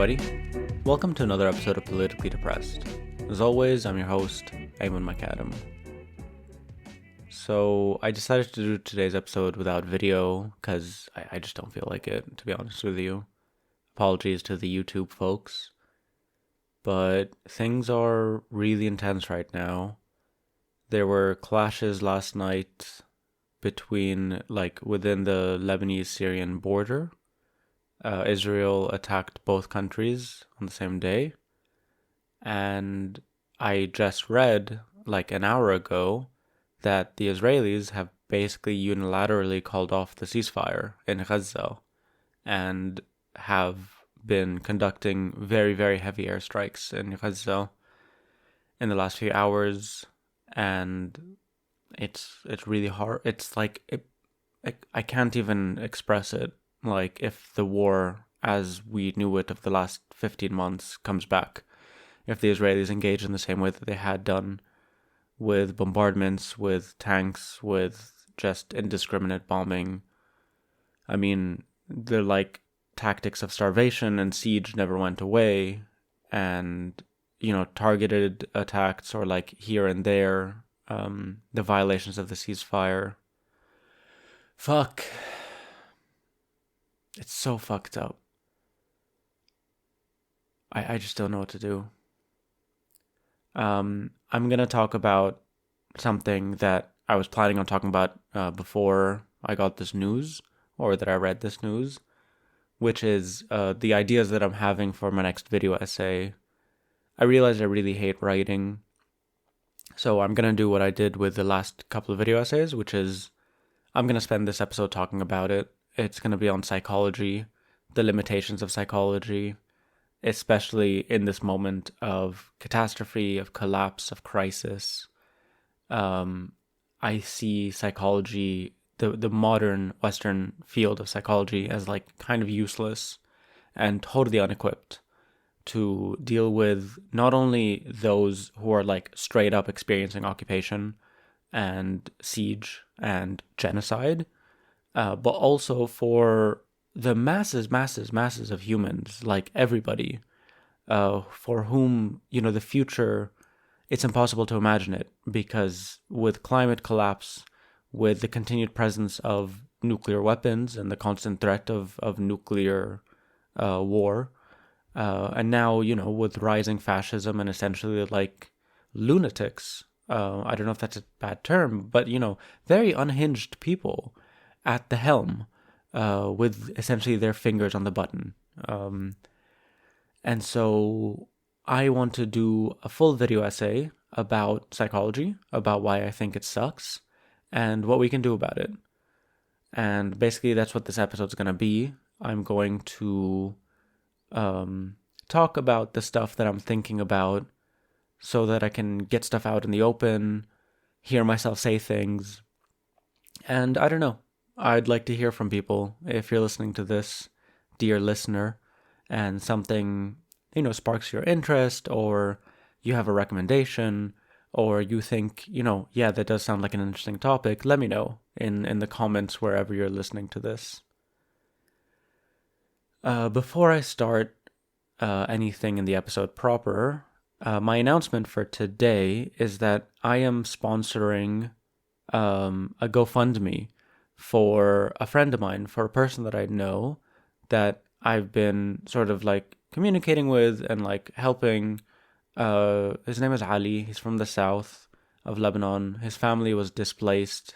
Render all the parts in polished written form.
everybody. Welcome to another episode of Politically Depressed. As always, I'm your host, Ayman McAdam. So, I decided to do today's episode without video because I just don't feel like it, to be honest with you. Apologies to the YouTube folks. But things are really intense right now. There were clashes last night within the Lebanese-Syrian border. Israel attacked both countries on the same day. And I just read, an hour ago, that the Israelis have basically unilaterally called off the ceasefire in Gaza and have been conducting very, very heavy airstrikes in Gaza in the last few hours. And it's really hard. It's I can't even express it. If the war as we knew it of the last 15 months comes back, if the Israelis engage in the same way that they had done with bombardments, with tanks, with just indiscriminate bombing. I mean, the tactics of starvation and siege never went away, and targeted attacks or here and there, the violations of the ceasefire. Fuck. It's so fucked up. I just don't know what to do. I'm going to talk about something that I was planning on talking about before I got this news, or that I read this news, which is the ideas that I'm having for my next video essay. I realized I really hate writing, so I'm going to do what I did with the last couple of video essays, which is I'm going to spend this episode talking about it. It's going to be on psychology, the limitations of psychology, especially in this moment of catastrophe, of collapse, of crisis. I see psychology, the modern Western field of psychology, as kind of useless and totally unequipped to deal with not only those who are straight up experiencing occupation and siege and genocide, but also for the masses of humans, everybody, for whom, the future, it's impossible to imagine it, because with climate collapse, with the continued presence of nuclear weapons and the constant threat of nuclear war, and now, with rising fascism and essentially lunatics, I don't know if that's a bad term, but, very unhinged people at the helm, with essentially their fingers on the button. And so I want to do a full video essay about psychology, about why I think it sucks, and what we can do about it. And basically that's what this episode's going to be. I'm going to talk about the stuff that I'm thinking about so that I can get stuff out in the open, hear myself say things, and I don't know. I'd like to hear from people. If you're listening to this, dear listener, and something, sparks your interest, or you have a recommendation, or you think, yeah, that does sound like an interesting topic, let me know in the comments wherever you're listening to this. Before I start anything in the episode proper, my announcement for today is that I am sponsoring a GoFundMe for a friend of mine, for a person that I know that I've been sort of communicating with and helping. His name is Ali. He's from the south of Lebanon. His family was displaced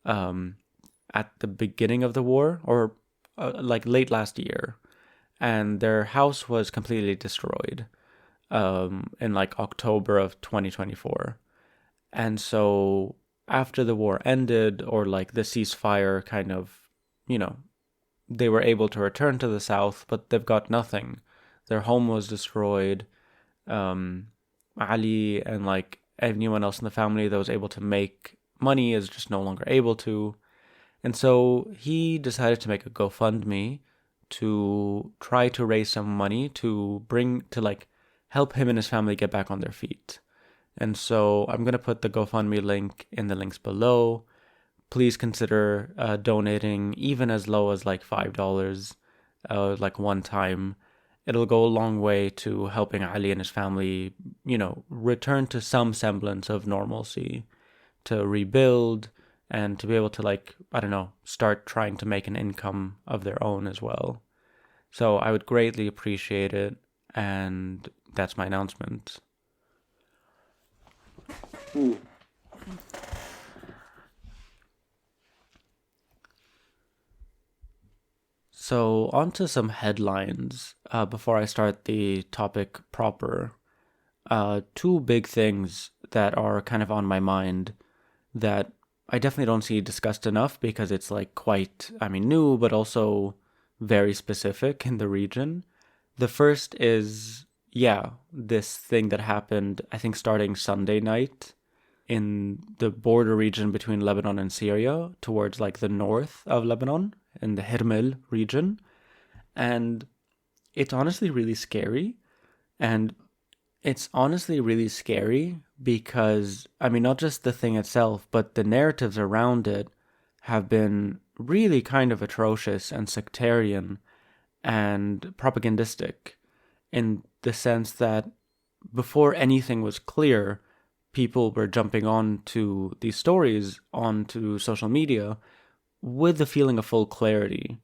at the beginning of the war, or late last year, and their house was completely destroyed in October of 2024. And so after the war ended, or the ceasefire kind of, they were able to return to the south, but they've got nothing. Their home was destroyed. Ali and anyone else in the family that was able to make money is just no longer able to. And so he decided to make a GoFundMe to try to raise some money to help him and his family get back on their feet. And so I'm going to put the GoFundMe link in the links below. Please consider donating even as low as $5, one time. it'll go a long way to helping Ali and his family, return to some semblance of normalcy, to rebuild and to be able to, like, I don't know, start trying to make an income of their own as well. So I would greatly appreciate it, and that's my announcement. So, on to some headlines before I start the topic proper. Two big things that are kind of on my mind that I definitely don't see discussed enough because it's like quite, new, but also very specific in the region. The first is, this thing that happened, I think, starting Sunday night in the border region between Lebanon and Syria, towards like the north of Lebanon, in the Hermel region. And it's honestly really scary. And it's honestly really scary because, not just the thing itself, but the narratives around it have been really kind of atrocious and sectarian and propagandistic, in the sense that before anything was clear, people were jumping on to these stories onto social media with the feeling of full clarity.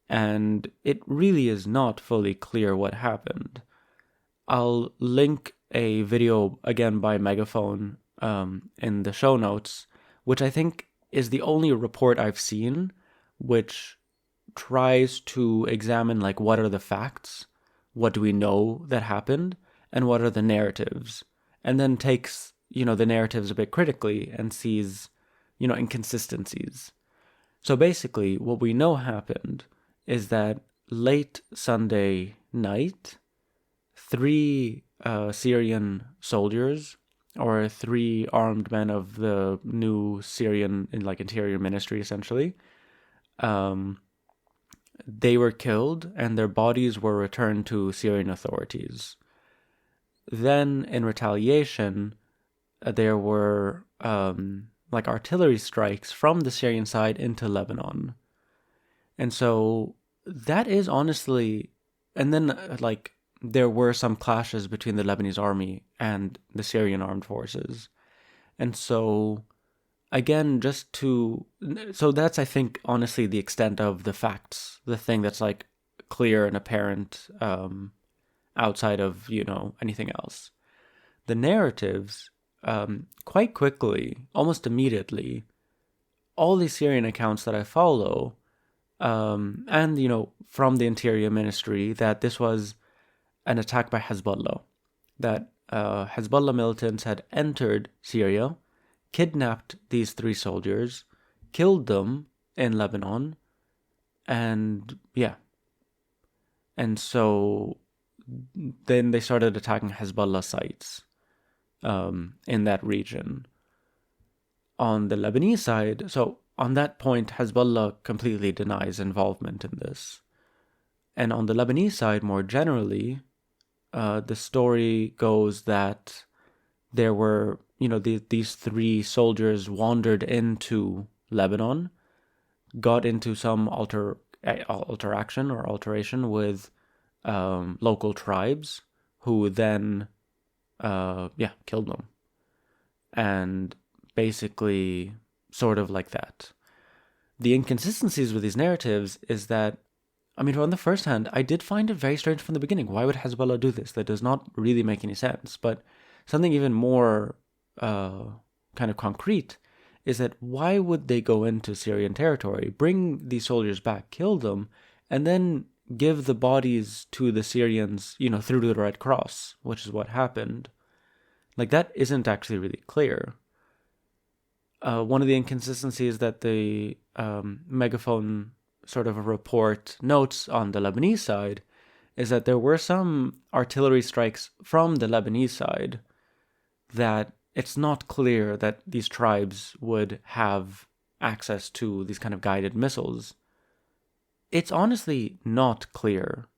And it really is not fully clear what happened. I'll link a video again by Megaphone in the show notes, which I think is the only report I've seen which tries to examine, like, what are the facts, what do we know that happened, and what are the narratives, and then takes, the narratives a bit critically and sees, inconsistencies. So basically, what we know happened is that late Sunday night, 3 Syrian soldiers, or 3 armed men of the new Syrian interior ministry, essentially, they were killed and their bodies were returned to Syrian authorities. Then, in retaliation, there were artillery strikes from the Syrian side into Lebanon. And so that is honestly, and then there were some clashes between the Lebanese army and the Syrian armed forces. And so, again, so that's, I think, honestly, the extent of the facts, the thing that's like clear and apparent outside of, anything else. The narratives, quite quickly, almost immediately, all these Syrian accounts that I follow, and, from the Interior Ministry, that this was an attack by Hezbollah, that Hezbollah militants had entered Syria, kidnapped these 3 soldiers, killed them in Lebanon, and so then they started attacking Hezbollah sites in that region. On the Lebanese side, so on that point, Hezbollah completely denies involvement in this. And on the Lebanese side, more generally, the story goes that there were, these 3 soldiers wandered into Lebanon, got into some alteration with local tribes, who then, killed them. And basically, sort of like that. The inconsistencies with these narratives is that, on the first hand, I did find it very strange from the beginning. Why would Hezbollah do this? That does not really make any sense. But something even more kind of concrete is that why would they go into Syrian territory, bring these soldiers back, kill them, and then give the bodies to the Syrians, through the Red Cross, which is what happened? Like, that isn't actually really clear. One of the inconsistencies that the Megaphone sort of a report notes on the Lebanese side is that there were some artillery strikes from the Lebanese side that it's not clear that these tribes would have access to these kind of guided missiles. It's honestly not clear.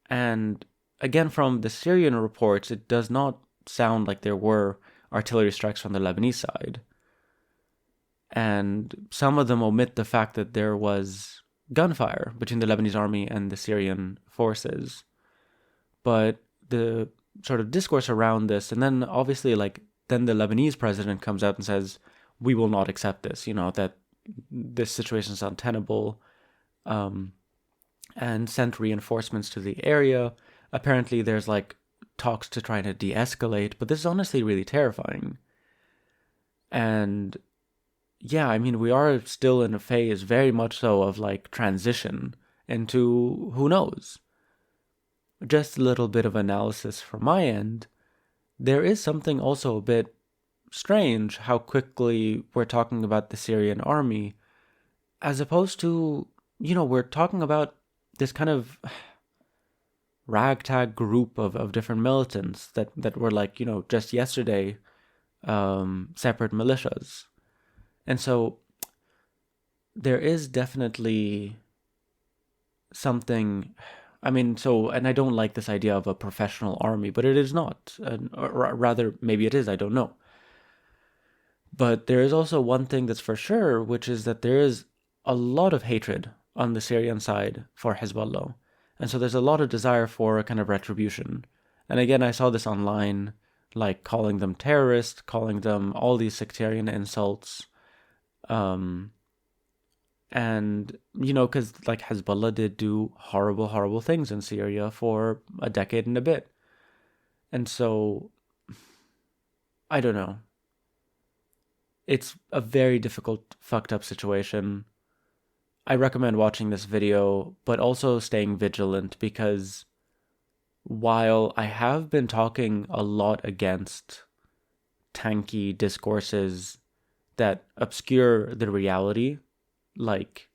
And again, from the Syrian reports, it does not sound like there were artillery strikes from the Lebanese side. And some of them omit the fact that there was gunfire between the Lebanese army and the Syrian forces. But the sort of discourse around this, and then obviously, like, then the Lebanese president comes out and says, we will not accept this, that this situation is untenable, and sent reinforcements to the area. Apparently, there's like talks to try to de-escalate, but this is honestly really terrifying. And yeah, I mean, we are still in a phase very much so of like transition into who knows. Just a little bit of analysis from my end. There is something also a bit strange how quickly we're talking about the Syrian army, as opposed to, we're talking about this kind of ragtag group of different militants that were like, just yesterday, separate militias. And so there is definitely something, and I don't like this idea of a professional army, but it is not. Or rather, maybe it is, I don't know. But there is also one thing that's for sure, which is that there is a lot of hatred on the Syrian side for Hezbollah. And so there's a lot of desire for a kind of retribution. And again, I saw this online, like calling them terrorists, calling them all these sectarian insults. And, because like Hezbollah did do horrible, horrible things in Syria for a decade and a bit. And so, I don't know. It's a very difficult, fucked up situation. I recommend watching this video, but also staying vigilant, because while I have been talking a lot against tanky discourses that obscure the reality, like,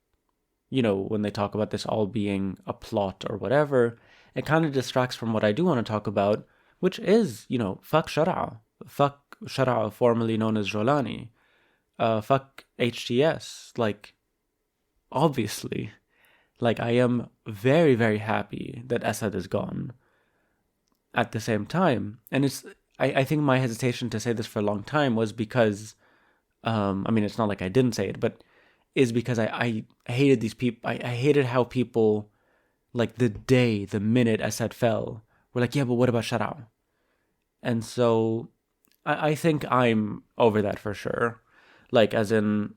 when they talk about this all being a plot or whatever, it kind of distracts from what I do want to talk about, which is, fuck Shara. Fuck Shara, formerly known as Jolani. Fuck HTS. Like, obviously. Like, I am very, very happy that Assad is gone. At the same time, and I think my hesitation to say this for a long time was because, it's not like I didn't say it, but is because I hated these people. I hated how people, like, the minute Assad fell, were like, yeah, but what about Shara? And so I think I'm over that for sure. Like, as in,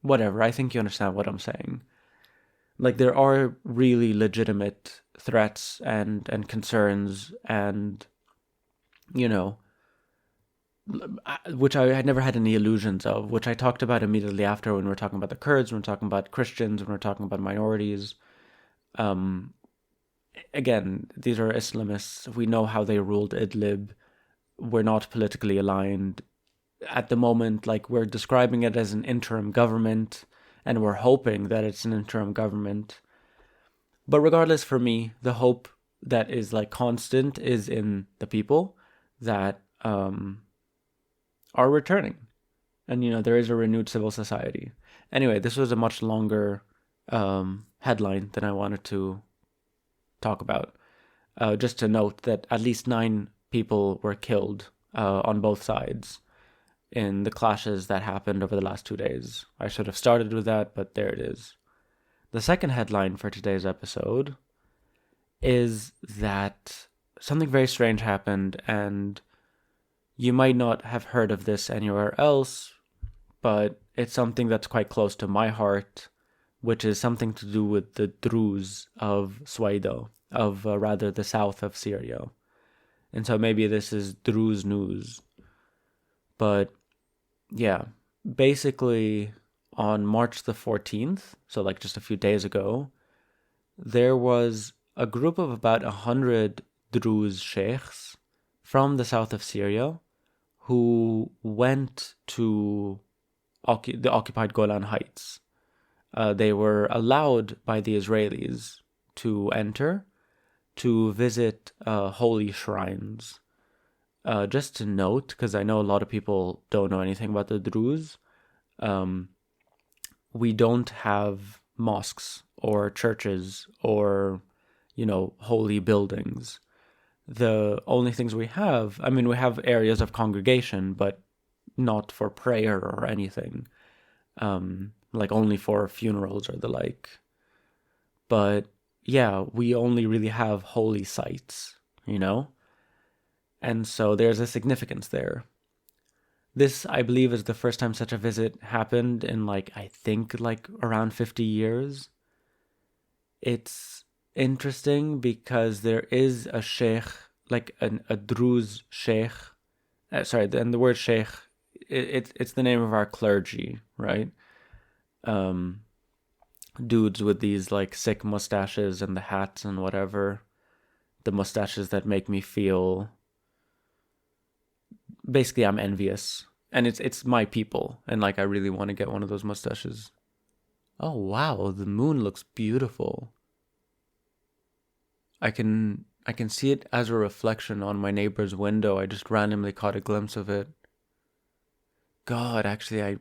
whatever, I think you understand what I'm saying. Like, there are really legitimate threats and concerns and, which I had never had any illusions of, which I talked about immediately after when we were talking about the Kurds, when we were talking about Christians, when we were talking about minorities. Again, these are Islamists. We know how they ruled Idlib. We're not politically aligned. At the moment, like, we're describing it as an interim government, and we're hoping that it's an interim government. But regardless, for me, the hope that is, like, constant is in the people that are returning. And, there is a renewed civil society. Anyway, this was a much longer headline than I wanted to talk about. Just to note that at least 9 people were killed on both sides in the clashes that happened over the last 2 days. I should have started with that, but there it is. The second headline for today's episode is that something very strange happened, and you might not have heard of this anywhere else, but it's something that's quite close to my heart, which is something to do with the Druze of Swaida, of rather the south of Syria. And so maybe this is Druze news. But yeah, basically on March the 14th, so like just a few days ago, there was a group of about 100 Druze Sheikhs from the south of Syria who went to the occupied Golan Heights. They were allowed by the Israelis to enter, to visit holy shrines. Just to note, because I know a lot of people don't know anything about the Druze, we don't have mosques or churches or, holy buildings. The only things we have, we have areas of congregation, but not for prayer or anything. Like only for funerals or the like. But yeah, we only really have holy sites, you know? And so there's a significance there. This, I believe, is the first time such a visit happened in, like, I think, like, around 50 years. It's interesting because there is a sheikh, like a Druze sheikh. Sorry, and the word sheikh, it's the name of our clergy, right? Um, Dudes with these like sick mustaches and the hats and whatever. The mustaches that make me feel, basically, I'm envious, and it's my people, and like I really want to get one of those mustaches. Oh wow, the moon looks beautiful. I can see it as a reflection on my neighbor's window. I just randomly caught a glimpse of it. God, actually,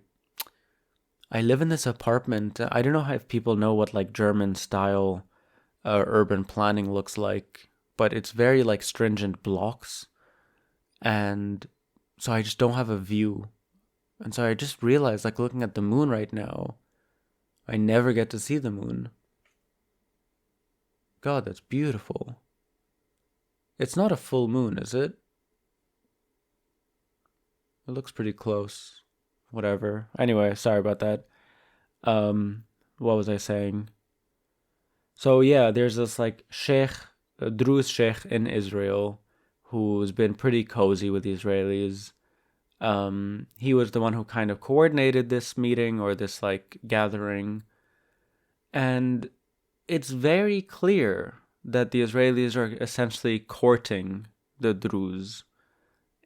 I live in this apartment. I don't know if people know what like German style urban planning looks like, but it's very like stringent blocks, and so I just don't have a view. And so I just realized, like, looking at the moon right now, I never get to see the moon. God, that's beautiful. It's not a full moon, is it? It looks pretty close. Whatever. Anyway, sorry about that. What was I saying? So yeah, there's this like sheikh, a Druze sheikh in Israel, who's been pretty cozy with the Israelis. He was the one who kind of coordinated this meeting or this like gathering, and it's very clear that the Israelis are essentially courting the Druze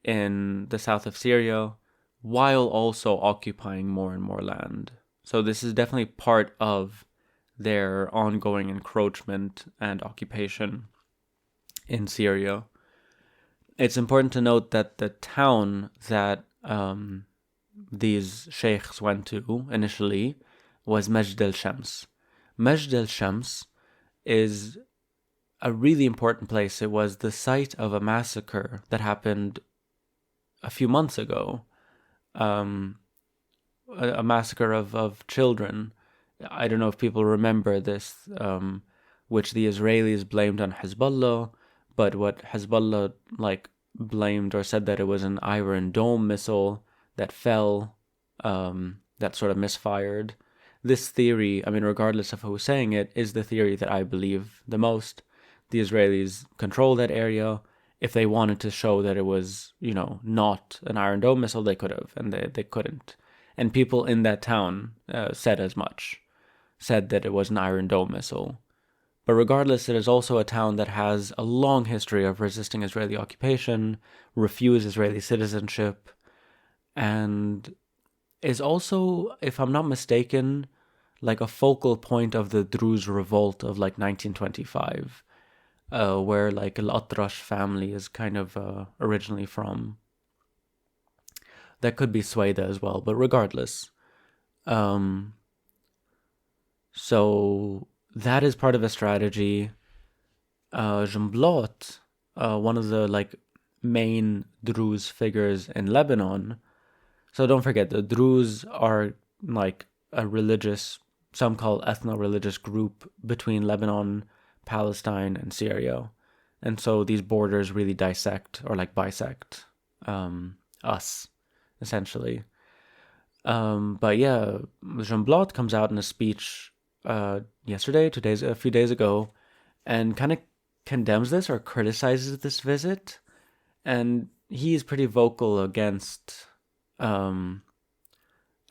in the south of Syria while also occupying more and more land. So this is definitely part of their ongoing encroachment and occupation in Syria. It's important to note that the town that these sheikhs went to initially was Majd al-Shams. Majd al-Shams is a really important place. It was the site of a massacre that happened a few months ago. A massacre of children. I don't know if people remember this, which the Israelis blamed on Hezbollah, but what Hezbollah like blamed or said that it was an Iron Dome missile that fell, that sort of misfired. This theory, I mean, regardless of who's saying it, is the theory that I believe the most. The Israelis control that area. If they wanted to show that it was, not an Iron Dome missile, they could have, and they couldn't. And people in that town said as much, said that it was an Iron Dome missile. But regardless, it is also a town that has a long history of resisting Israeli occupation, refuse Israeli citizenship, and is also, if I'm not mistaken, like a focal point of the Druze revolt of like 1925, where like Al-Atrash family is kind of originally from. That could be Sweda as well, but regardless. So that is part of a strategy. Jumblot, one of the like main Druze figures in Lebanon. So don't forget, the Druze are like a religious, some call ethno-religious group between Lebanon, Palestine, and Syria. And so these borders really dissect or like bisect us, essentially. But yeah, Jean Blot comes out in a speech yesterday, a few days ago, and kind of condemns this or criticizes this visit. And he's pretty vocal against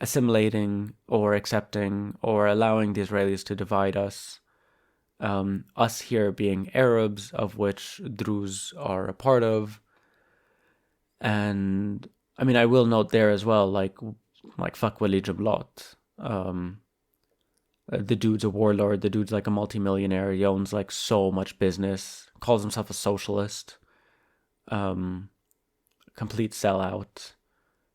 assimilating or accepting or allowing the Israelis to divide us. Us here being Arabs, of which Druze are a part of. And I mean, I will note there as well, like fuck Wali Jablot. The dude's a warlord. The dude's like a multimillionaire. He owns like so much business. Calls himself a socialist. Complete sellout.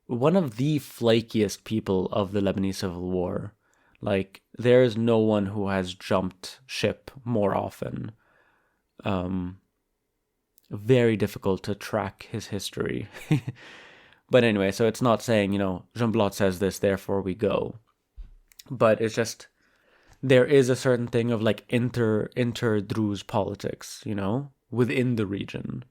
One of the flakiest people of the Lebanese Civil War. Like, there is no one who has jumped ship more often. Very difficult to track his history. But anyway, so it's not saying, Jean Blot says this, therefore we go. But it's just, there is a certain thing of like inter Druze politics, within the region.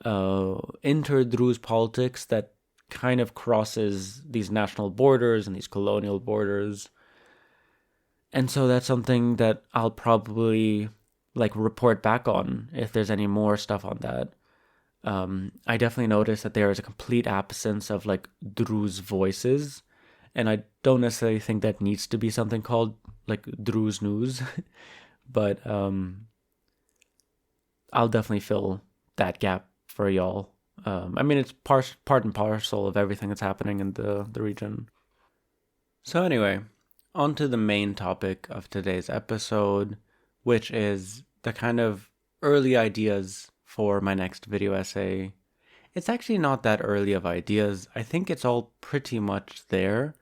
Inter Druze politics that kind of crosses these national borders and these colonial borders. And so that's something that I'll probably like report back on if there's any more stuff on that. I definitely noticed that there is a complete absence of like Druze voices, and I don't necessarily think that needs to be something called like Druze news, but I'll definitely fill that gap for y'all. I mean, it's part and parcel of everything that's happening in the region. So anyway, on to the main topic of today's episode, which is the kind of early ideas for my next video essay. It's actually not that early of ideas. I think it's all pretty much there.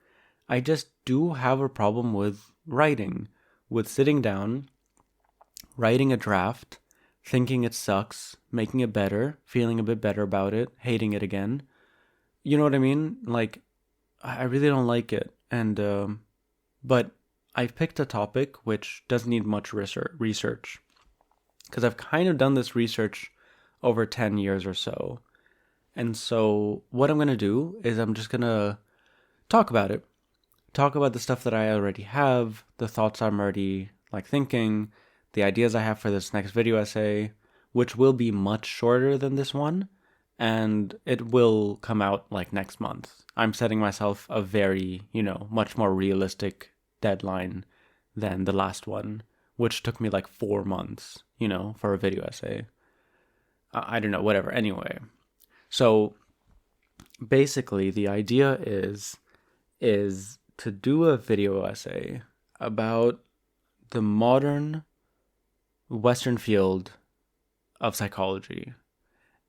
I just do have a problem with writing, with sitting down, writing a draft, thinking it sucks, making it better, feeling a bit better about it, hating it again. You know what I mean? Like, I really don't like it. And, but I've picked a topic which doesn't need much research. Because I've kind of done this research over 10 years or so. And so what I'm going to do is I'm just going to talk about it. Talk about the stuff that I already have, the thoughts I'm already like thinking, the ideas I have for this next video essay, which will be much shorter than this one, and it will come out like next month. I'm setting myself a very, much more realistic deadline than the last one, which took me like 4 months, for a video essay. I don't know, whatever. Anyway, so basically the idea is to do a video essay about the modern Western field of psychology.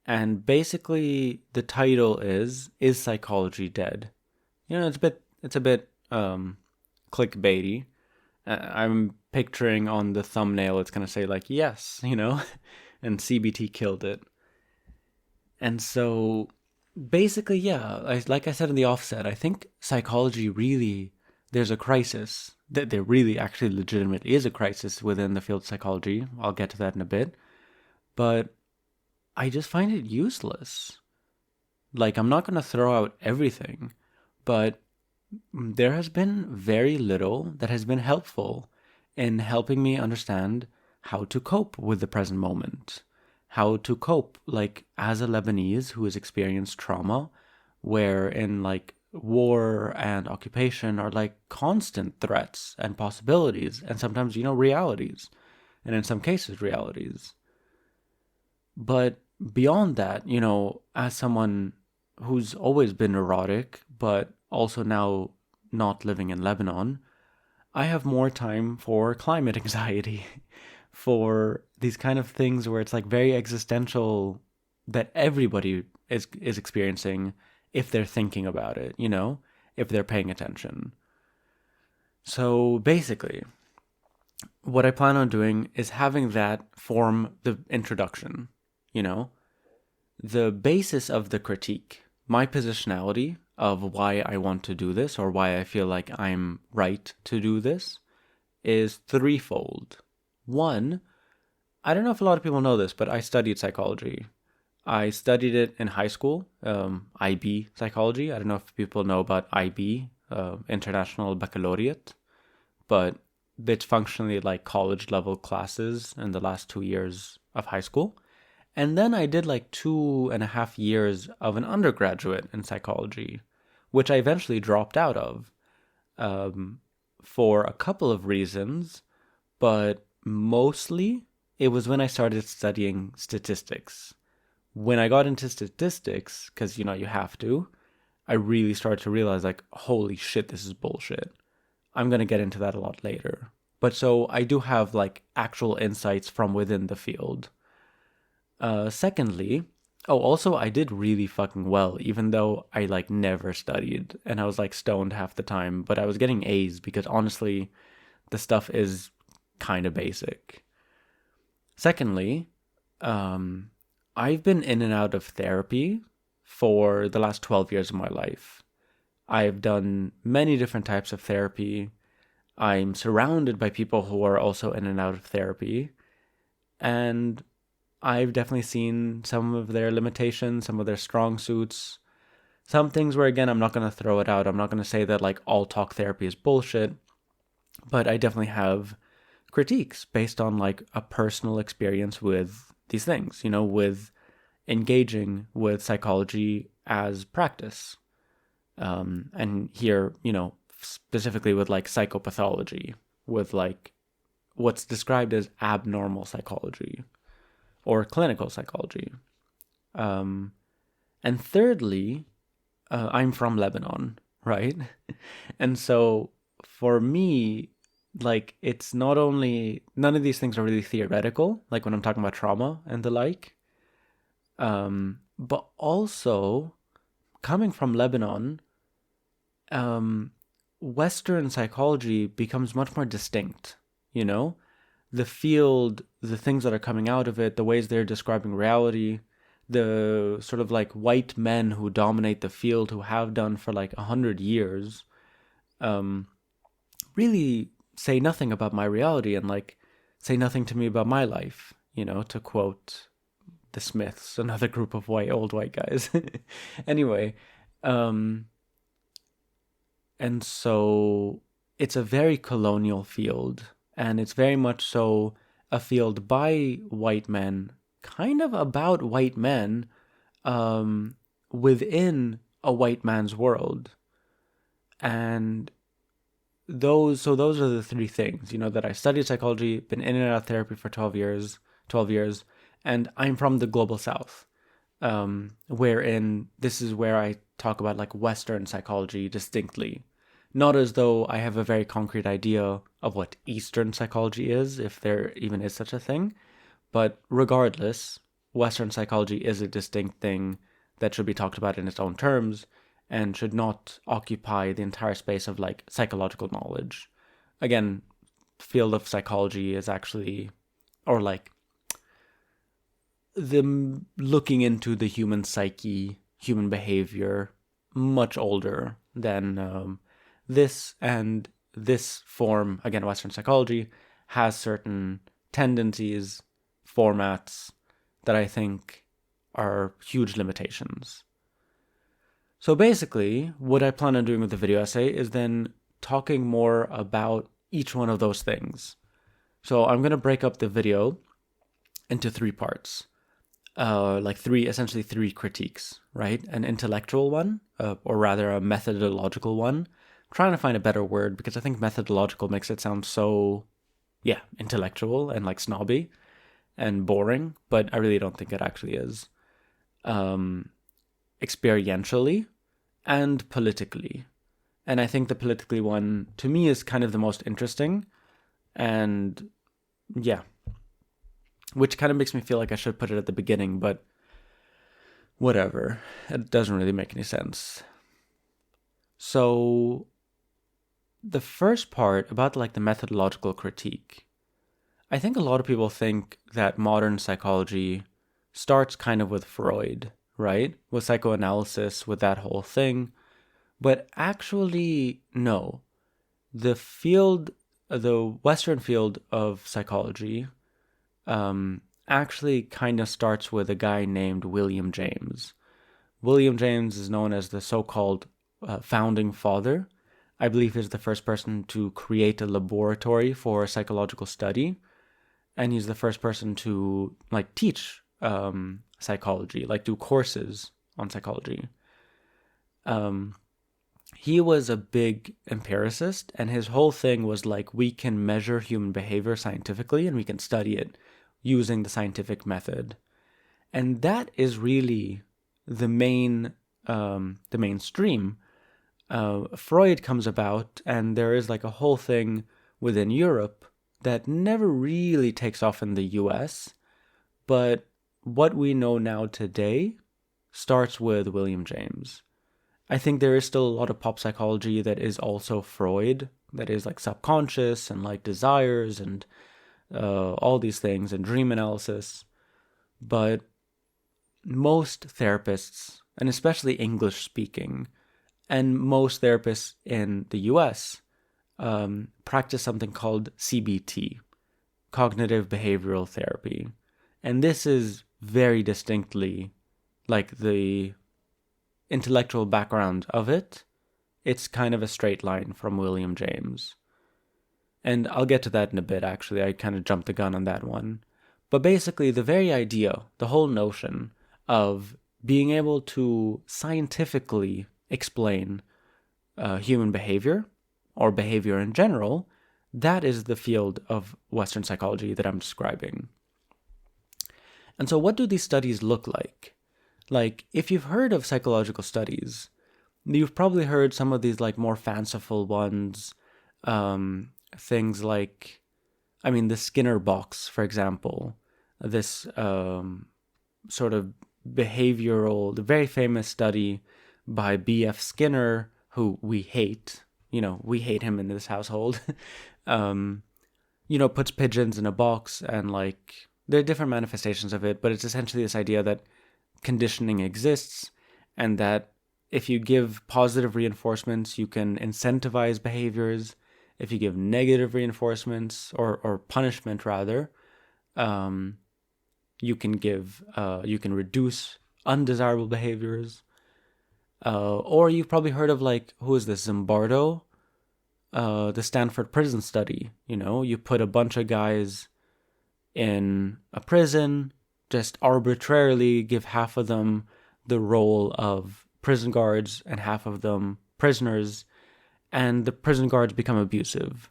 And basically the title is Psychology Dead? It's a bit clickbaity. I'm picturing on the thumbnail it's going to say like yes, and CBT killed it. And so basically, yeah, like I said in the offset, I think psychology really, there's a crisis. There really actually legitimately is a crisis within the field of psychology. I'll get to that in a bit. But I just find it useless. Like, I'm not going to throw out everything, but there has been very little that has been helpful in helping me understand how to cope with the present moment. How to cope, like, as a Lebanese who has experienced trauma, where in, like, war and occupation are, like, constant threats and possibilities, and sometimes, realities, and in some cases, realities. But beyond that, as someone who's always been neurotic, but also now not living in Lebanon, I have more time for climate anxiety, for these kind of things where it's like very existential that everybody is experiencing if they're thinking about it, if they're paying attention. So basically, what I plan on doing is having that form the introduction, the basis of the critique, my positionality of why I want to do this or why I feel like I'm right to do this is threefold. One, I don't know if a lot of people know this, but I studied psychology. I studied it in high school, IB psychology. I don't know if people know about IB, International Baccalaureate, but it's functionally like college level classes in the last 2 years of high school. And then I did like 2.5 years of an undergraduate in psychology, which I eventually dropped out of for a couple of reasons, but mostly it was when I started studying statistics. When I got into statistics, because, you have to, I really started to realize like, holy shit, this is bullshit. I'm going to get into that a lot later. But so I do have like actual insights from within the field. Secondly, also I did really fucking well, even though I like never studied and I was like stoned half the time, but I was getting A's because honestly, the stuff is kind of basic. Secondly, I've been in and out of therapy for the last 12 years of my life. I've done many different types of therapy. I'm surrounded by people who are also in and out of therapy, and I've definitely seen some of their limitations, some of their strong suits, some things where, again, I'm not going to throw it out. I'm not going to say that like all talk therapy is bullshit, but I definitely have critiques based on like a personal experience with these things, with engaging with psychology as practice. And here, specifically with like psychopathology, with like what's described as abnormal psychology or clinical psychology. And thirdly, I'm from Lebanon, right? And so for me, like, it's not only, none of these things are really theoretical, like when I'm talking about trauma and the like, but also coming from Lebanon, Western psychology becomes much more distinct, The field, the things that are coming out of it, the ways they're describing reality, the sort of like white men who dominate the field, who have done for like 100 years, really say nothing about my reality and like say nothing to me about my life, to quote the Smiths, another group of old white guys. Anyway, and so it's a very colonial field, and it's very much so a field by white men, kind of about white men, within a white man's world. And those are the three things, that I studied psychology, been in and out of therapy for 12 years, and I'm from the global South, wherein this is where I talk about like Western psychology distinctly. Not as though I have a very concrete idea of what Eastern psychology is, if there even is such a thing. But regardless, Western psychology is a distinct thing that should be talked about in its own terms and should not occupy the entire space of like psychological knowledge. Again, field of psychology is actually, or like the looking into the human psyche, human behavior, much older than this. And this form, again, Western psychology, has certain tendencies, formats that I think are huge limitations. So basically, what I plan on doing with the video essay is then talking more about each one of those things. So I'm going to break up the video into three parts. Essentially three critiques, right? An intellectual one, or rather a methodological one. I'm trying to find a better word because I think methodological makes it sound so, intellectual and like snobby and boring, but I really don't think it actually is. Experientially and politically. And I think the politically one, to me, is kind of the most interesting. And yeah, which kind of makes me feel like I should put it at the beginning, but whatever. It doesn't really make any sense. So the first part about like the methodological critique, I think a lot of people think that modern psychology starts kind of with Freud, right? With psychoanalysis, with that whole thing. But actually, no. The Western field of psychology, actually kind of starts with a guy named William James. William James is known as the so-called founding father. I believe he's the first person to create a laboratory for psychological study. And he's the first person to like teach psychology, like do courses on psychology. He was a big empiricist, and his whole thing was like, we can measure human behavior scientifically and we can study it using the scientific method. And that is really the mainstream. Freud comes about, and there is like a whole thing within Europe that never really takes off in the US, but what we know now today starts with William James. I think there is still a lot of pop psychology that is also Freud, that is like subconscious and like desires and all these things and dream analysis. But most therapists, and especially English speaking, and most therapists in the US, practice something called CBT, cognitive behavioral therapy. And this is very distinctly like the intellectual background of it. It's kind of a straight line from William James. And I'll get to that in a bit, actually. I kind of jumped the gun on that one. But basically, the very idea, the whole notion of being able to scientifically explain human behavior, or behavior in general, that is the field of Western psychology that I'm describing. And so what do these studies look like? Like, if you've heard of psychological studies, you've probably heard some of these like more fanciful ones, things like, the Skinner box, for example, this sort of behavioral, the very famous study by B.F. Skinner, who we hate, we hate him in this household, puts pigeons in a box, and like, there are different manifestations of it, but it's essentially this idea that conditioning exists, and that if you give positive reinforcements, you can incentivize behaviors. If you give negative reinforcements, or punishment rather, you can reduce undesirable behaviors. Or you've probably heard of like, who is this, Zimbardo? The Stanford prison study. You put a bunch of guys in a prison, just arbitrarily give half of them the role of prison guards and half of them prisoners, and the prison guards become abusive.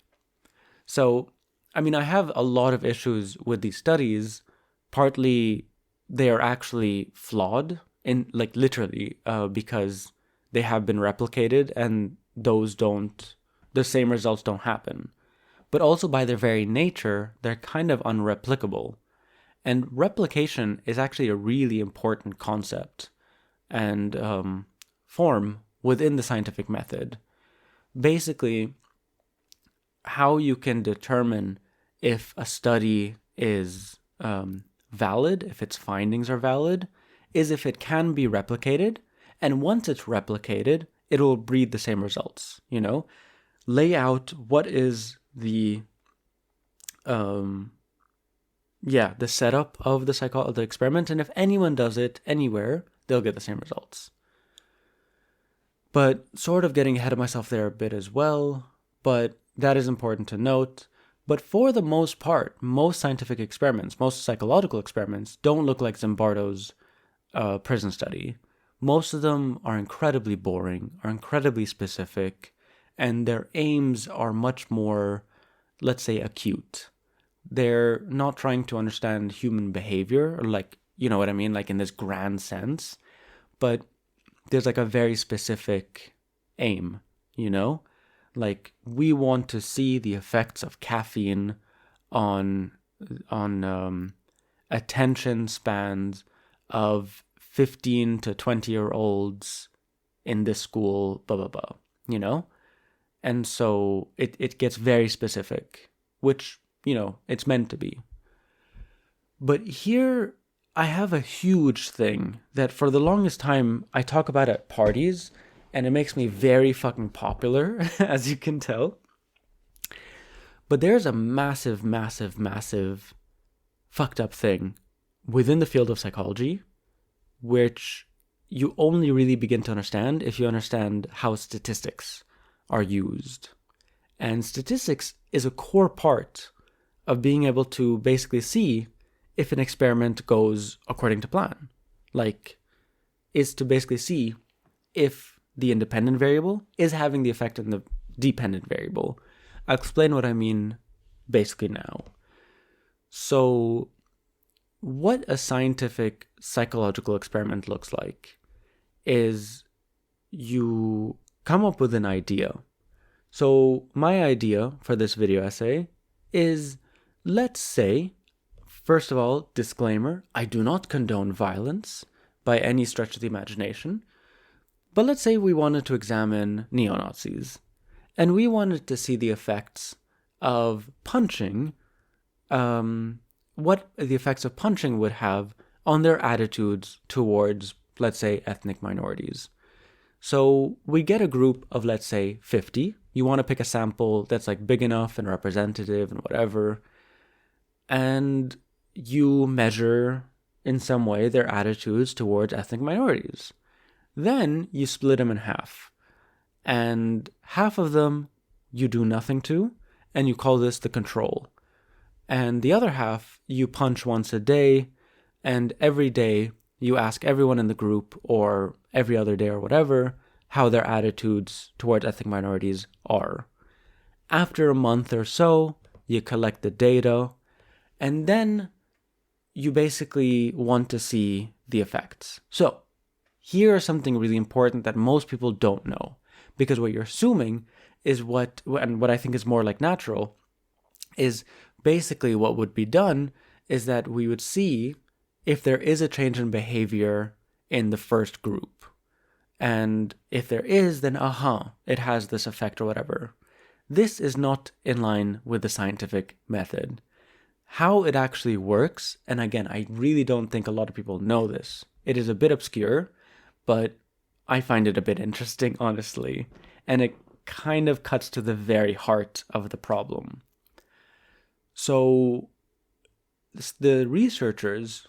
So, I have a lot of issues with these studies. Partly, they are actually flawed, literally, because they have been replicated, and the same results don't happen. But also by their very nature, they're kind of unreplicable. And replication is actually a really important concept and form within the scientific method. Basically, how you can determine if a study is valid, if its findings are valid, is if it can be replicated. And once it's replicated, it will breed the same results, Lay out what is the setup of the experiment, and if anyone does it anywhere, they'll get the same results. But sort of getting ahead of myself there a bit as well, but that is important to note. But for the most part, most scientific experiments, most psychological experiments, don't look like Zimbardo's prison study. Most of them are incredibly boring, are incredibly specific, and their aims are much more, let's say, acute. They're not trying to understand human behavior, or like, like in this grand sense, but there's like a very specific aim, Like, we want to see the effects of caffeine on attention spans of 15 to 20-year-olds in this school, blah, blah, blah, And so it gets very specific, which, it's meant to be. But here I have a huge thing that for the longest time I talk about at parties, and it makes me very fucking popular, as you can tell. But there's a massive, massive, massive fucked up thing within the field of psychology, which you only really begin to understand if you understand how statistics are used. And statistics is a core part of being able to basically see if an experiment goes according to plan. Like, is to basically see if the independent variable is having the effect on the dependent variable. I'll explain what I mean basically now. So, what a scientific psychological experiment looks like is you come up with an idea. So, my idea for this video essay is, let's say, first of all, disclaimer, I do not condone violence by any stretch of the imagination. But let's say we wanted to examine neo-Nazis, and we wanted to see the effects of punching, what the effects of punching would have on their attitudes towards, let's say, ethnic minorities. So we get a group of, let's say, 50 You want to pick a sample that's like big enough and representative and whatever. And you measure in some way their attitudes towards ethnic minorities. Then you split them in half. And half of them you do nothing to, and you call this the control. And the other half you punch once a day, and every day you ask everyone in the group, or every other day or whatever, how their attitudes towards ethnic minorities are. After a month or so, you collect the data, and then you basically want to see the effects. So, here is something really important that most people don't know, because what you're assuming is what I think is more like natural, is basically what would be done is that we would see if there is a change in behavior in the first group. And if there is, then it has this effect or whatever. This is not in line with the scientific method. How it actually works, and again, I really don't think a lot of people know this. It is a bit obscure, but I find it a bit interesting, honestly. And it kind of cuts to the very heart of the problem. So the researchers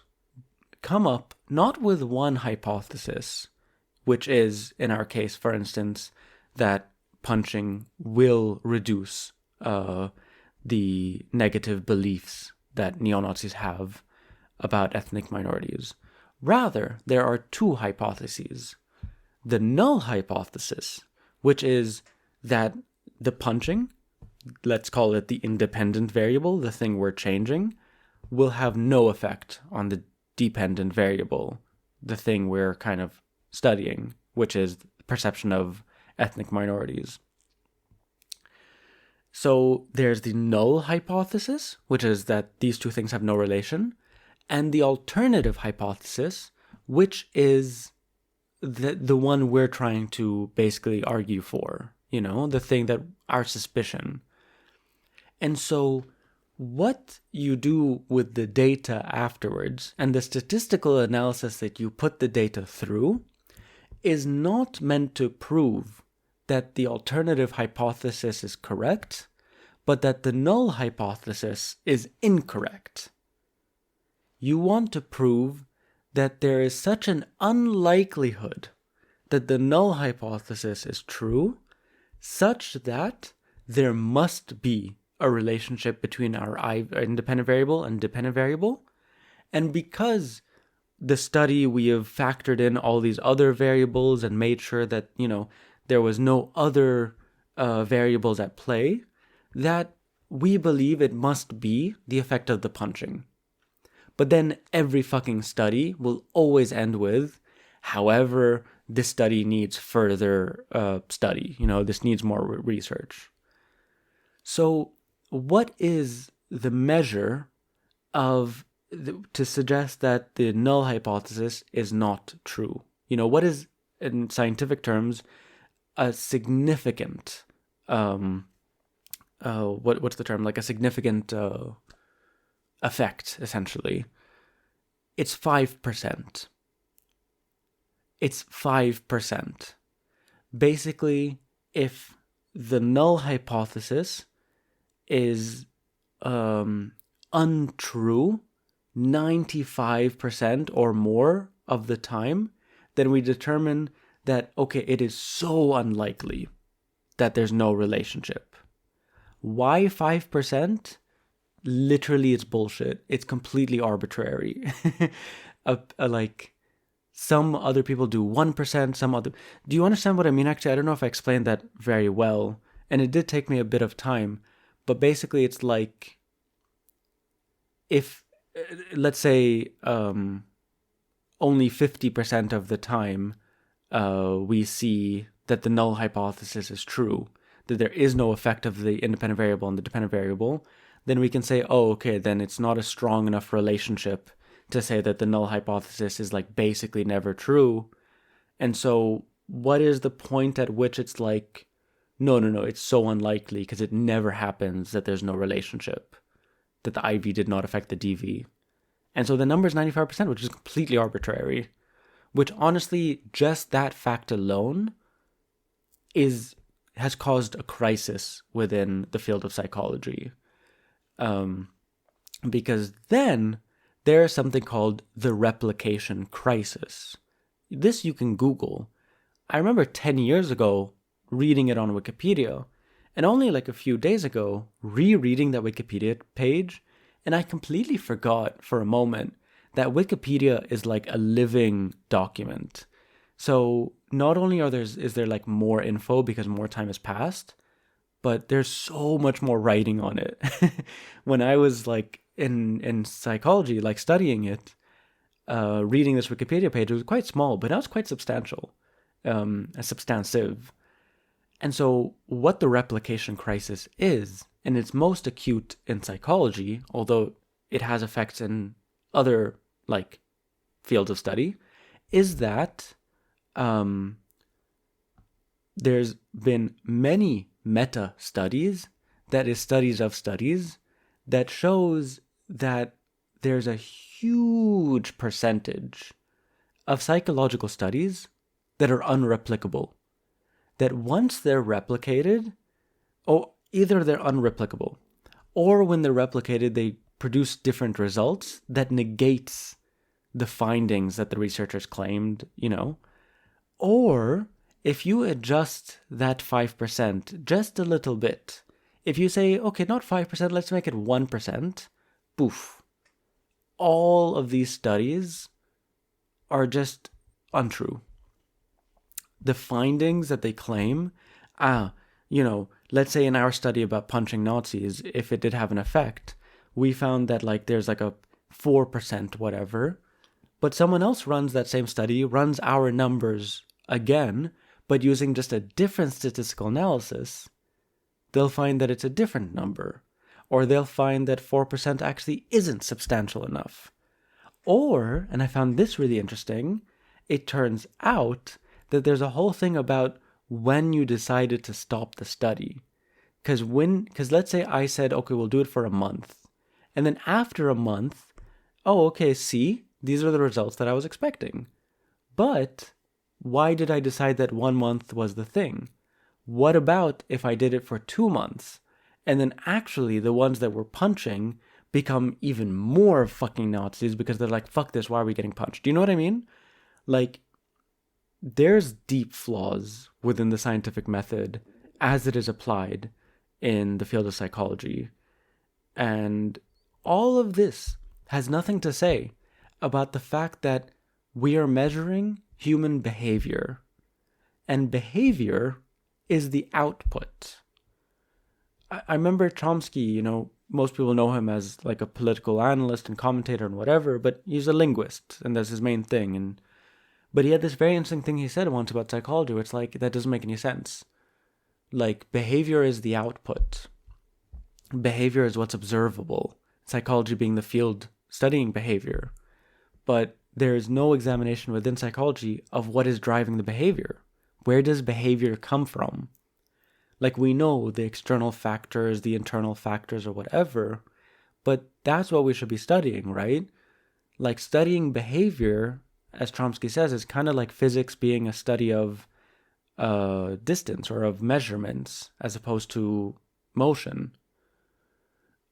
come up not with one hypothesis, which is, in our case, for instance, that punching will reduce the negative beliefs that neo-Nazis have about ethnic minorities. Rather, there are two hypotheses. The null hypothesis, which is that the punching, let's call it the independent variable, the thing we're changing, will have no effect on the dependent variable, the thing we're kind of studying, which is the perception of ethnic minorities. So there's the null hypothesis, which is that these two things have no relation, and the alternative hypothesis, which is the one we're trying to basically argue for, the thing that our suspicion. And so what you do with the data afterwards and the statistical analysis that you put the data through is not meant to prove that the alternative hypothesis is correct, but that the null hypothesis is incorrect. You want to prove that there is such an unlikelihood that the null hypothesis is true, such that there must be a relationship between our independent variable and dependent variable. And because the study, we have factored in all these other variables and made sure that, there was no other variables at play, that we believe it must be the effect of the punching. But then every fucking study will always end with, however, this study needs further study. This needs more research. So what is the measure to suggest that the null hypothesis is not true? What is, in scientific terms, a significant, what's the term? Like a significant effect, essentially. It's 5%. It's 5%. Basically, if the null hypothesis is untrue 95% or more of the time, then we determine that, okay, it is so unlikely that there's no relationship. Why 5%? Literally, it's bullshit. It's completely arbitrary. Like, some other people do 1%, some other... Do you understand what I mean? Actually, I don't know if I explained that very well, and it did take me a bit of time, but basically it's like, if, let's say, only 50% of the time we see that the null hypothesis is true, that there is no effect of the independent variable and the dependent variable, then we can say, oh, okay, then it's not a strong enough relationship to say that the null hypothesis is like basically never true. And so what is the point at which it's like, no, it's so unlikely because it never happens that there's no relationship, that the IV did not affect the DV. And so the number is 95%, which is completely arbitrary, which honestly, just that fact alone is has caused a crisis within the field of psychology. Because then there's something called the replication crisis. This you can Google. I remember 10 years ago reading it on Wikipedia, and only like a few days ago rereading that Wikipedia page, and I completely forgot for a moment that Wikipedia is like a living document. So not only is there like more info because more time has passed, but there's so much more writing on it. When I was like in psychology, like studying it, reading this Wikipedia page, it was quite small, but now it's quite substantial, substantive. And so what the replication crisis is, and it's most acute in psychology, although it has effects in other like fields of study, is that there's been many meta studies, that is studies of studies, that shows that there's a huge percentage of psychological studies that are unreplicable. That once they're replicated, or either they're unreplicable, or when they're replicated, they produce different results that negates the findings that the researchers claimed, or if you adjust that 5% just a little bit, if you say, okay, not 5%, let's make it 1%, poof, all of these studies are just untrue. The findings that they claim, let's say in our study about punching Nazis, if it did have an effect, we found that like there's like a 4% whatever, but someone else runs that same study, runs our numbers again, but using just a different statistical analysis, they'll find that it's a different number. Or they'll find that 4% actually isn't substantial enough. Or, and I found this really interesting, it turns out that there's a whole thing about when you decided to stop the study. Because let's say I said, okay, we'll do it for a month. And then after a month, oh, okay, see, these are the results that I was expecting. But why did I decide that 1 month was the thing? What about if I did it for 2 months? And then actually the ones that were punching become even more fucking Nazis because they're like, fuck this, why are we getting punched? Do you know what I mean? Like, there's deep flaws within the scientific method as it is applied in the field of psychology. And all of this has nothing to say about the fact that we are measuring human behavior. And behavior is the output. I remember Chomsky, most people know him as like a political analyst and commentator and whatever, but he's a linguist and that's his main thing. But he had this very interesting thing he said once about psychology, where it's like, that doesn't make any sense. Like, behavior is the output. Behavior is what's observable. Psychology being the field studying behavior. But there is no examination within psychology of what is driving the behavior. Where does behavior come from? Like, we know the external factors, the internal factors, or whatever, but that's what we should be studying, right? Like, studying behavior, as Chomsky says, is kind of like physics being a study of distance or of measurements as opposed to motion.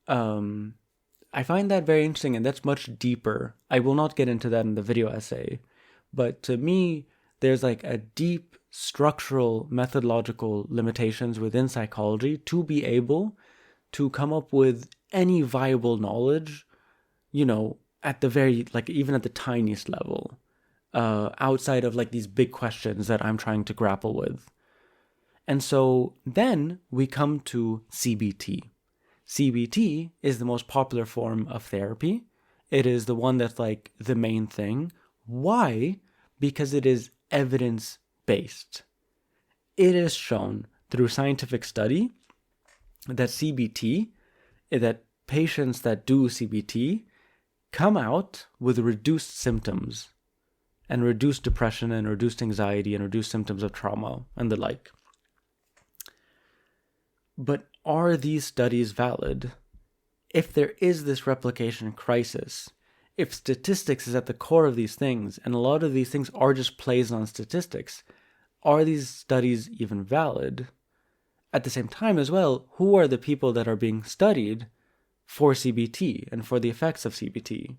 I find that very interesting, and that's much deeper. I will not get into that in the video essay, but to me, there's like a deep structural methodological limitations within psychology to be able to come up with any viable knowledge, at the very, like, even at the tiniest level, outside of like these big questions that I'm trying to grapple with. And so then we come to CBT. CBT is the most popular form of therapy. It is the one that's like the main thing. Why? Because it is evidence-based. It is shown through scientific study that CBT, that patients that do CBT come out with reduced symptoms and reduced depression and reduced anxiety and reduced symptoms of trauma and the like. But are these studies valid? If there is this replication crisis, if statistics is at the core of these things, and a lot of these things are just plays on statistics, are these studies even valid? at the same time as well, who are the people that are being studied for CBT and for the effects of CBT?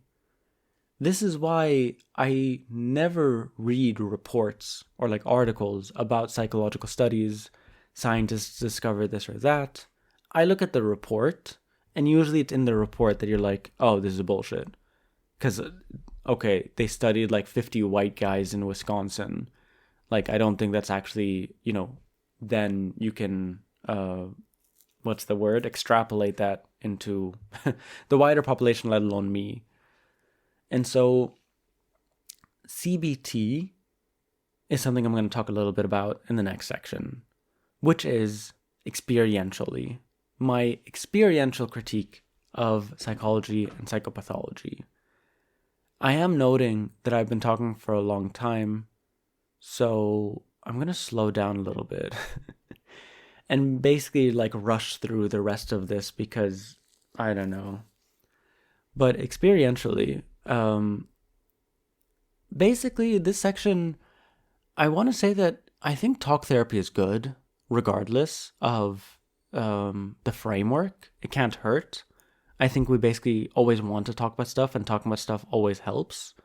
This is why I never read reports or like articles about psychological studies, scientists discover this or that. I look at the report, and usually it's in the report that you're like, oh, this is bullshit. Because, okay, they studied like 50 white guys in Wisconsin. Like, I don't think that's actually, then you can, what's the word? Extrapolate that into the wider population, let alone me. And so CBT is something I'm going to talk a little bit about in the next section, which is experientially, my experiential critique of psychology and psychopathology. I am noting that I've been talking for a long time, so I'm going to slow down a little bit and basically like rush through the rest of this because I don't know. But experientially, basically this section, I want to say that I think talk therapy is good regardless of the framework. It can't hurt. I think we basically always want to talk about stuff, and talking about stuff always helps.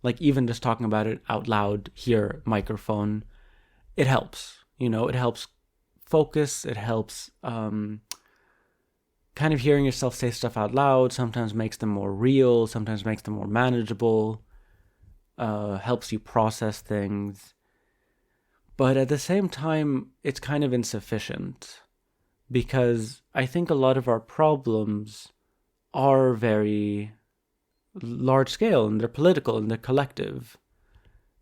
Like even just talking about it out loud here, microphone, it helps. It helps focus. It helps kind of hearing yourself say stuff out loud sometimes makes them more real, sometimes makes them more manageable, helps you process things. But at the same time, it's kind of insufficient because I think a lot of our problems are very large scale and they're political and they're collective.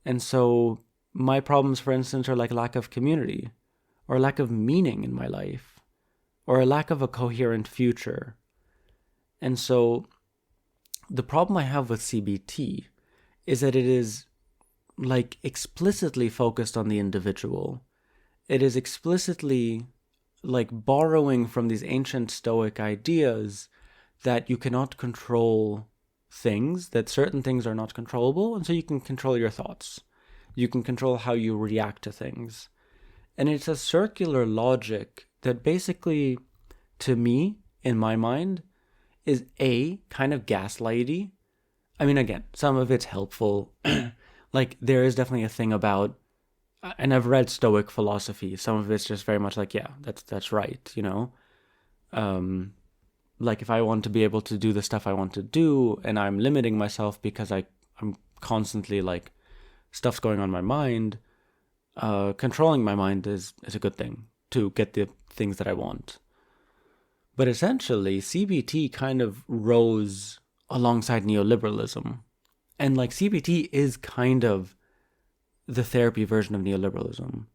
And so my problems, for instance, are like lack of community or lack of meaning in my life or a lack of a coherent future. And so the problem I have with CBT is that it is like explicitly focused on the individual. It is explicitly like borrowing from these ancient Stoic ideas that you cannot control things, that certain things are not controllable, and so you can control your thoughts. You can control how you react to things. And it's a circular logic that basically, to me, in my mind, is kind of gaslighty. I mean, again, some of it's helpful. Like, there is definitely a thing about, and I've read Stoic philosophy. Some of it's just very much like, yeah, that's right, Like, if I want to be able to do the stuff I want to do, and I'm limiting myself because I'm constantly, like, stuff's going on in my mind, controlling my mind is a good thing to get the things that I want. But essentially, CBT kind of rose alongside neoliberalism. And like CBT is kind of the therapy version of neoliberalism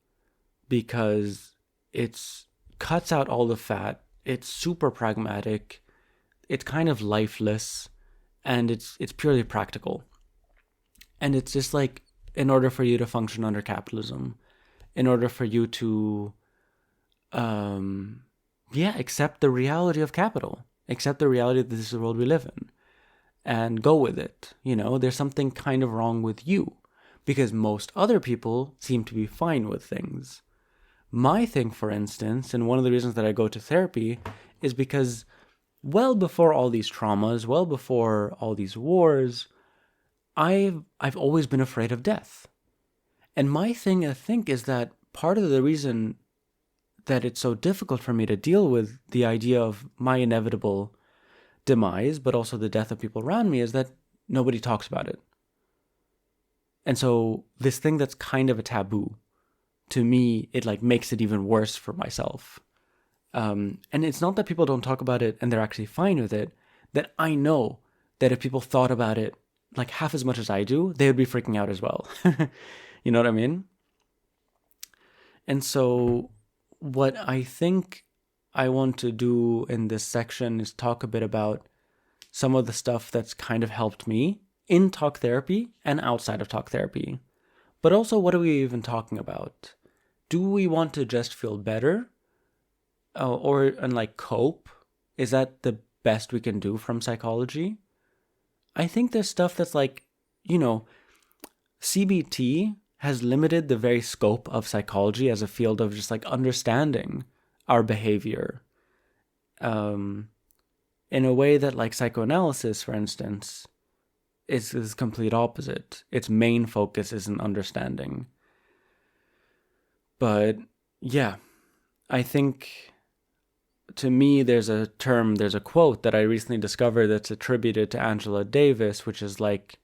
because it's cuts out all the fat. It's super pragmatic. It's kind of lifeless, and it's purely practical. And it's just like, in order for you to function under capitalism, in order for you to, accept the reality of capital, accept the reality that this is the world we live in, and go with it. There's something kind of wrong with you because most other people seem to be fine with things. My thing, for instance, and one of the reasons that I go to therapy is because well before all these traumas, well before all these wars, I've always been afraid of death. And my thing, I think, is that part of the reason that it's so difficult for me to deal with the idea of my inevitable demise, but also the death of people around me, is that nobody talks about it. And so this thing that's kind of a taboo, to me, it like makes it even worse for myself. And it's not that people don't talk about it and they're actually fine with it, that I know that if people thought about it like half as much as I do, they would be freaking out as well. You know what I mean? And so what I think I want to do in this section is talk a bit about some of the stuff that's kind of helped me in talk therapy and outside of talk therapy. But also, what are we even talking about? Do we want to just feel better? And like cope? Is that the best we can do from psychology? I think there's stuff that's like, CBT has limited the very scope of psychology as a field of just like understanding our behavior in a way that, like, psychoanalysis, for instance, is complete opposite. Its main focus is in understanding. But yeah, I think, to me, there's a quote that I recently discovered that's attributed to Angela Davis, which is like,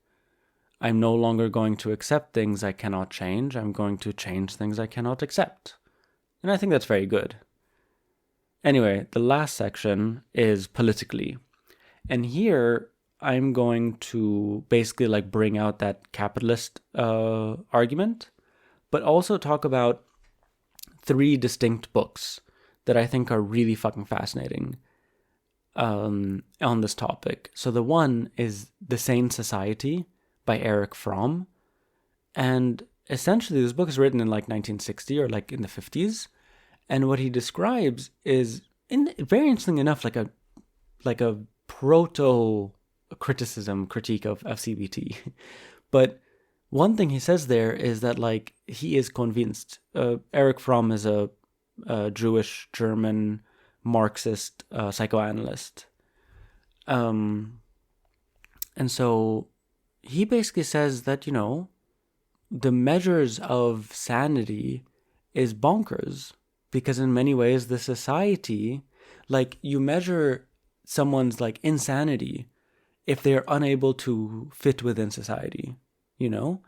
I'm no longer going to accept things I cannot change. I'm going to change things I cannot accept. And I think that's very good. Anyway, the last section is politically. And here I'm going to basically like bring out that capitalist argument, but also talk about 3 distinct books that I think are really fucking fascinating on this topic. So the one is The Sane Society by Erich Fromm. And essentially this book is written in like 1960 or like in the 50s. And what he describes is, very interesting enough, like a proto critique of CBT. But one thing he says there is that, like, he is convinced. Erich Fromm is a Jewish German Marxist psychoanalyst, and so he basically says that, you know, the measures of sanity is bonkers, because in many ways the society, like, you measure someone's like insanity if they're unable to fit within society, you know?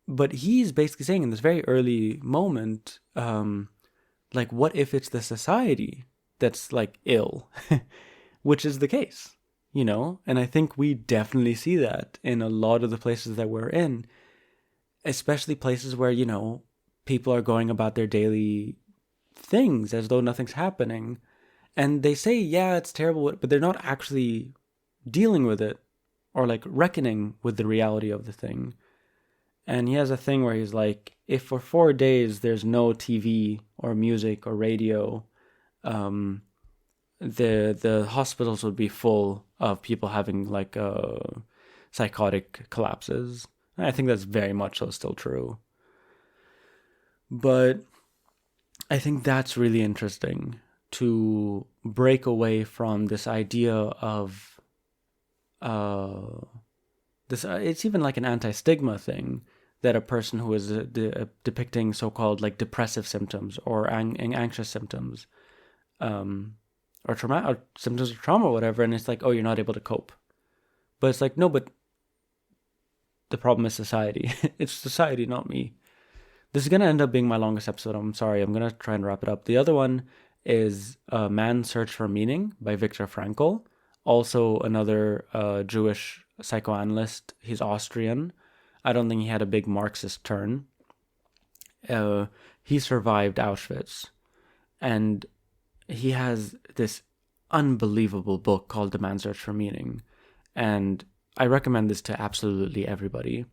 But he's basically saying in this very early moment, like, what if it's the society that's like ill, which is the case, you know? And I think we definitely see that in a lot of the places that we're in, especially places where, you know, people are going about their daily things as though nothing's happening. And they say, yeah, it's terrible, but they're not actually dealing with it or like reckoning with the reality of the thing. And he has a thing where he's like, if for 4 days there's no TV or music or radio, the hospitals would be full of people having like psychotic collapses. And I think that's very much so still true. But I think that's really interesting, to break away from this idea of this. It's even like an anti-stigma thing, that a person who is depicting so-called like depressive symptoms or anxious symptoms, or trauma, or symptoms of trauma or whatever, and it's like, oh, you're not able to cope. But it's like, no, but the problem is society. It's society, not me. This is going to end up being my longest episode. I'm sorry. I'm going to try and wrap it up. The other one is Man's Search for Meaning by Viktor Frankl. Also another Jewish psychoanalyst. He's Austrian. I don't think he had a big Marxist turn. He survived Auschwitz. And he has this unbelievable book called The Man's Search for Meaning. And I recommend this to absolutely everybody,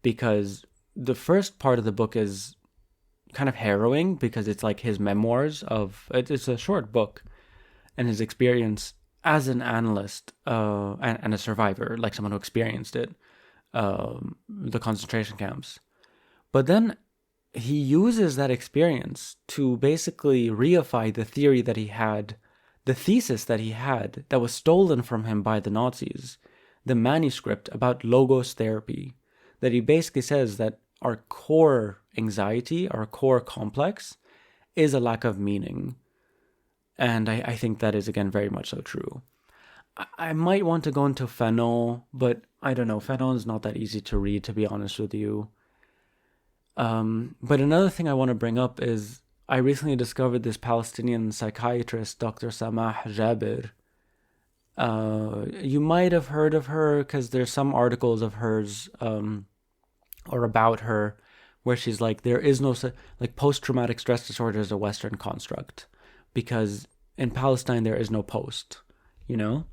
because the first part of the book is kind of harrowing, because it's like his memoirs it's a short book, and his experience as an analyst and a survivor, like someone who experienced it, the concentration camps. But then he uses that experience to basically reify the theory that he had, the thesis that he had that was stolen from him by the Nazis, the manuscript about logos therapy, that he basically says that our core anxiety, our core complex, is a lack of meaning. And I think that is, again, very much so true. I might want to go into Fanon, but I don't know. Fanon is not that easy to read, to be honest with you. But another thing I want to bring up is, I recently discovered this Palestinian psychiatrist, Dr. Samah Jabir. You might have heard of her because there's some articles of hers or about her where she's like, there is no, like, post-traumatic stress disorder is a Western construct, because in Palestine there is no post, you know?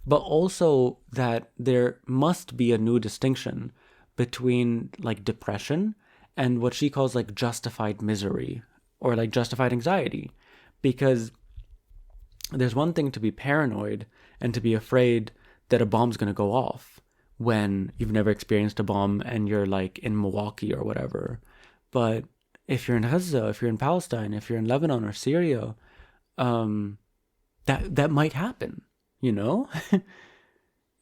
But also that there must be a new distinction between like depression and what she calls like justified misery or like justified anxiety, because there's one thing to be paranoid and to be afraid that a bomb's going to go off when you've never experienced a bomb and you're like in Milwaukee or whatever. But if you're in Gaza, if you're in Palestine, if you're in Lebanon or Syria, that might happen, you know?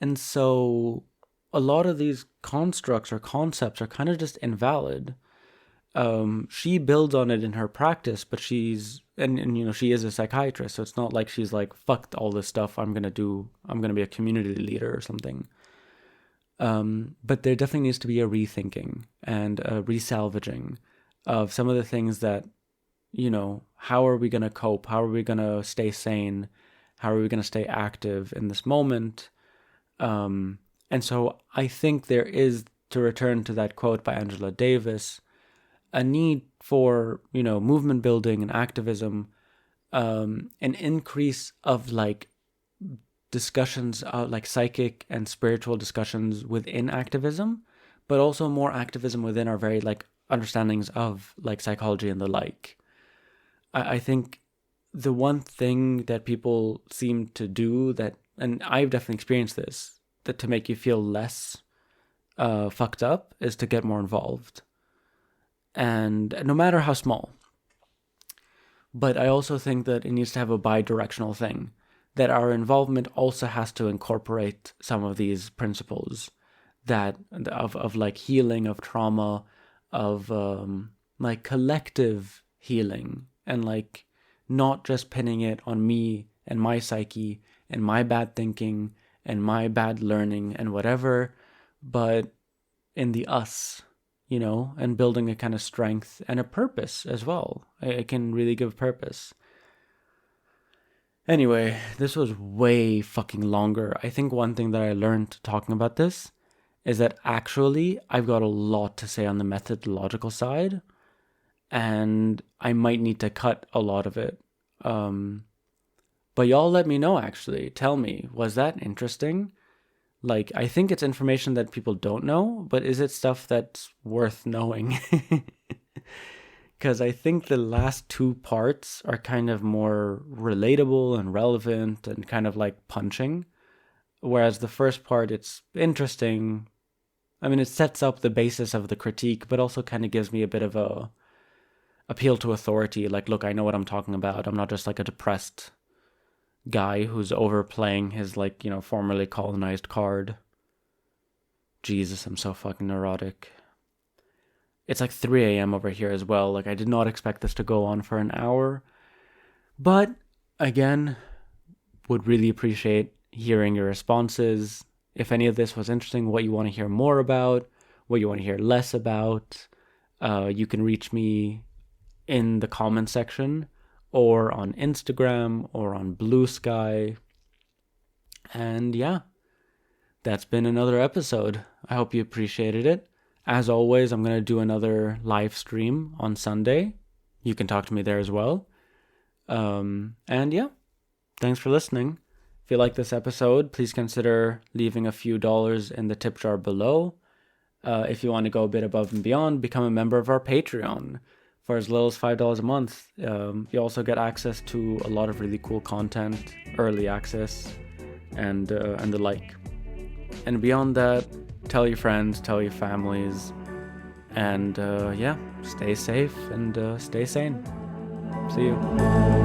And so a lot of these constructs or concepts are kind of just invalid. She builds on it in her practice, but she's and she is a psychiatrist, so it's not like she's like, fuck all this stuff, I'm gonna be a community leader or something. But there definitely needs to be a rethinking and a resalvaging of some of the things that, how are we gonna cope? How are we gonna stay sane? How are we gonna stay active in this moment? And so I think there is, to return to that quote by Angela Davis, a need for, movement building and activism, an increase of like discussions, like psychic and spiritual discussions within activism, but also more activism within our very like understandings of like psychology and the like. I think the one thing that people seem to do that, and I've definitely experienced this, that to make you feel less fucked up is to get more involved. And no matter how small. But I also think that it needs to have a bi-directional thing, that our involvement also has to incorporate some of these principles that of like healing, of trauma, of like collective healing, and like not just pinning it on me and my psyche and my bad thinking and my bad learning and whatever, but in the us, and building a kind of strength and a purpose as well. It can really give purpose. Anyway, this was way fucking longer. I think one thing that I learned talking about this is that actually I've got a lot to say on the methodological side, and I might need to cut a lot of it. But y'all let me know, actually. Tell me, was that interesting? Like, I think it's information that people don't know, but is it stuff that's worth knowing? Because I think the last two parts are kind of more relatable and relevant and kind of like punching. Whereas the first part, it's interesting. I mean, it sets up the basis of the critique, but also kind of gives me a bit of a appeal to authority. Like, look, I know what I'm talking about. I'm not just like a depressed guy who's overplaying his like, formerly colonized card. Jesus, I'm so fucking neurotic. It's like 3 a.m. over here as well. Like, I did not expect this to go on for an hour. But, again, would really appreciate hearing your responses. If any of this was interesting, what you want to hear more about, what you want to hear less about, you can reach me in the comment section or on Instagram or on Blue Sky. And yeah, that's been another episode. I hope you appreciated it. As always, I'm going to do another live stream on Sunday. You can talk to me there as well. And yeah, thanks for listening. If you like this episode, please consider leaving a few dollars in the tip jar below. If you want to go a bit above and beyond, become a member of our Patreon. For as little as $5 a month, you also get access to a lot of really cool content, early access, and the like. And beyond that, tell your friends, tell your families, and yeah, stay safe and stay sane. See you.